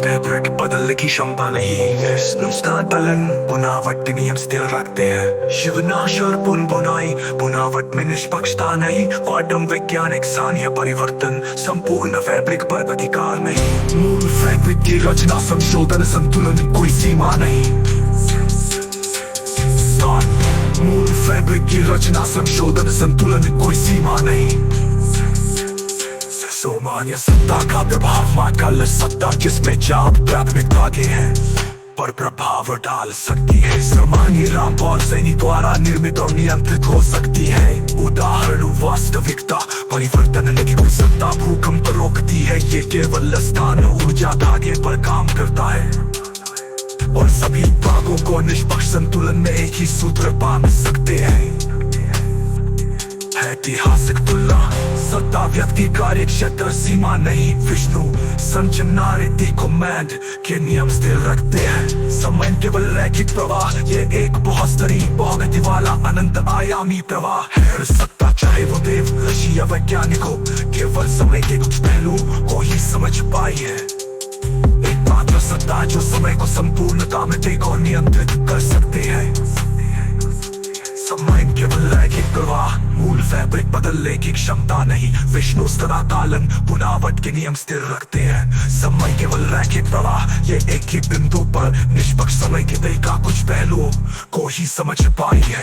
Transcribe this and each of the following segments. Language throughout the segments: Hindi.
फैब्रिक बदलने की क्षमता नहीं है। नुकसान पलन बुनावट नियम स्थिर रखते हैं। शिवनाश और बुनाई बुनावट में निष्पक्षता नहीं। क्वांटम वैज्ञानिक सान्य परिवर्तन संपूर्ण फैब्रिक पर अधिकार नहीं। मूल फैब्रिक की रचना संशोधन संतुलन कोई सीमा नहीं। मूल फैब्रिक की रचना संशोधन संतुलन कोई सीमा नहीं। सामान्य सत्ता का प्रभाव मात्र सत्ता जिसमें चाप प्राथमिकता के हैं पर प्रभाव डाल सकती है। सामान्य रामपाल सैनी द्वारा निर्मित और नियंत्रित हो सकती है। उदाहरण वास्तविकता परिवर्तन लेकिन सत्ता भूकंप रोकती है। ये केवल स्थान ऊर्जा धागे पर काम करता है और सभी भागों को निष्पक्ष संतुलन में एक ही सूत्र बांध सकते हैं। ऐतिहासिक तुलना सत्ता व्यक्ति कार्य क्षेत्र सीमा नहीं। विष्णु संचना रीति कमांड के नियम स्थिर रखते हैं। समय केवल रैखिक प्रवाह ये एक बहुस्तरीय बहुगति वाला अनंत आयामी प्रवाह है। सत्ता चाहे वो देव ऋषि या वैज्ञानिक हो केवल समय के कुछ पहलू को ही समझ पाई है। एकमात्र सत्ता जो समय को संपूर्णता में टेक और नियंत्रित कर सकते हैं। समय केवल रैखिक प्रवाह मूल फैब्रिक बदलने की क्षमता नहीं। विष्णु तालन बुनावट के नियम स्थिर रखते हैं। समय केवल रैखिक प्रवाह ये एक ही बिंदु पर निष्पक्ष समय के दे का कुछ पहलुओं को ही समझ पाई है।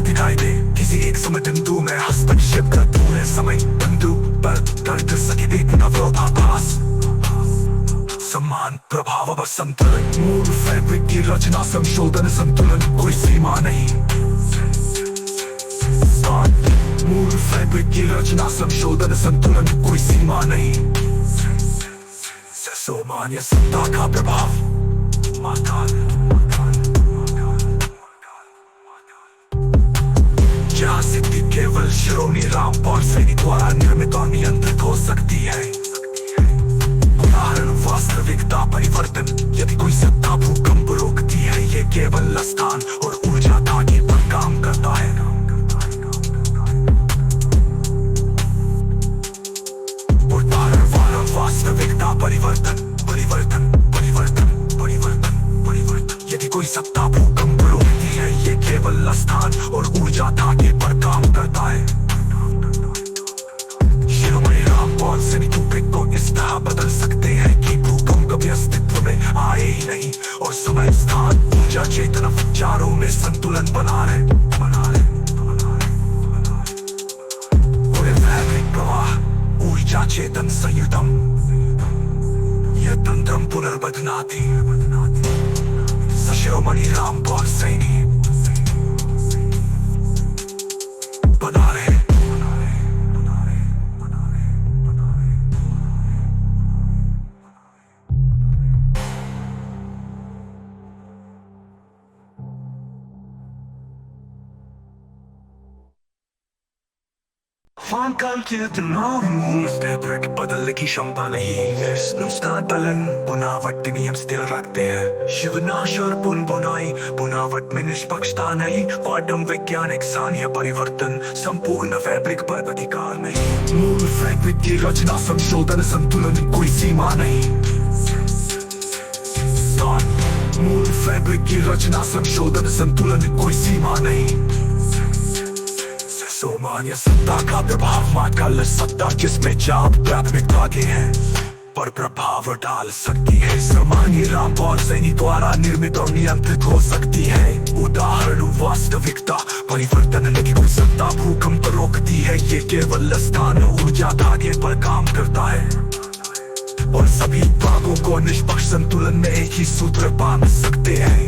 दिखाई दे किसी एक समय बिंदु में हस्तक्षेप कर पूरे समय बिंदु पर दर्द सके देखना विरोधाभास समान प्रभाव संतुलन। मूल फैब्रिक की रचना संशोधन संतुलन कोई सीमा नहीं। मूल फैब्रिक की रचना संशोधन संतुलन कोई सीमा नहीं। सामान्य सत्ता का प्रभाव जहाँ सिद्धि केवल शिरोमणि रामपाल सैनी द्वारा निर्मित और नियंत्रित हो सकती है। वास्तविकता परिवर्तन यदि कोई सत्ता भूकंप रोकती है ये केवल स्थान और ऊर्जा धागे पर काम करता है। वास्तविकता परिवर्तन परिवर्तन परिवर्तन परिवर्तन परिवर्तन यदि कोई सत्ता भूकंप रोकती है ये केवल स्थान और ऊर्जा धागे पर काम करता है। शिरोमणि रामपाल सैनी को इस तरह बदल सकते हैं कि भूकंप कभी अस्तित्व में आए ही नहीं और समय स्थान ऊर्जा चेतना चारों में संतुलन बना रहे। फैब्रिक प्रवाह ऊर्जा चेतन संयुतम यह तंत्रम पुनर्बदनाति शिरोमणि रामपाल सैनी बना रहे। फैब्रिक बदलने की क्षमता नहीं है। नुकसान पलन बुनावट नियम स्थिर रखते हैं। शिवनाश और बुनाई बुनावट में निष्पक्षता नहीं। क्वांटम वैज्ञानिक सान्य परिवर्तन संपूर्ण फैब्रिक पर अधिकार नहीं। मूल फैब्रिक की रचना संशोधन संतुलन कोई सीमा नहीं। मूल फैब्रिक की रचना संशोधन संतुलन कोई सीमा नहीं। सामान्य सत्ता का प्रभाव मात्र सत्ता जिसमें चाप प्राथमिकता के हैं पर प्रभाव डाल सकती है। सामान्य रामपाल सैनी द्वारा निर्मित और नियंत्रित हो सकती है। उदाहरण वास्तविकता परिवर्तन लेकिन सत्ता भूकंप रोकती है ये केवल स्थान ऊर्जा धागे पर काम करता है और सभी भागों को निष्पक्ष संतुलन में एक ही सूत्र बांध सकते हैं।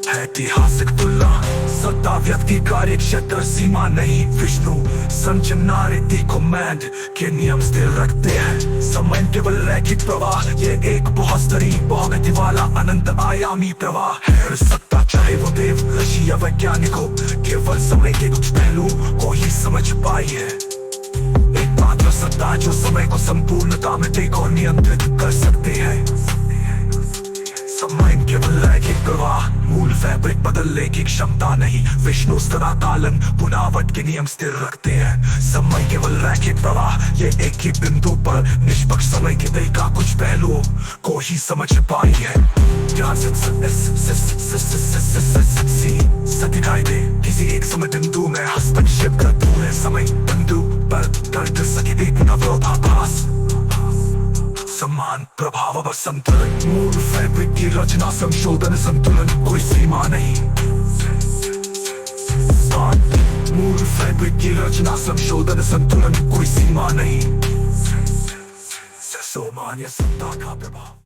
ऐतिहासिक तुलना सत्ता व्यक्ति कार्य क्षेत्र सीमा नहीं। विष्णु संचना रीति कमांड के नियम स्थिर रखते हैं। समय केवल रैखिक प्रवाह ये एक बहुस्तरीय बहुगति वाला अनंत आयामी प्रवाह है। सत्ता चाहे वो देव ऋषि या वैज्ञानिक हो केवल समय के कुछ पहलू को ही समझ पाई है। एकमात्र सत्ता जो समय को संपूर्णता में टेक और नियंत्रित कर सकते हैं। समय केवल रैखिक प्रवाह मूल फैब्रिक बदलने की क्षमता नहीं, विष्णु स्तरातालन बुनावट के नियम स्थिर रखते हैं। समय केवल रैखिक प्रवाह, ये एक ही बिंदु पर निष्पक्ष समय के देगा कुछ पहलुओं को ही समझ पाई है। ध्यान से दिखाई दे किसी एक समय बिंदु में हस्तक्षेप कर पूरे समय बिंदु पर दर्द सके एक नवरोधाभास समान प्रभाव व संतुलन। मूल फैब्रिक की रचना संशोधन संतुलन कोई सीमा नहीं। मूल फैब्रिक की रचना संशोधन संतुलन कोई सीमा नहीं। सामान्य सत्ता का प्रभाव।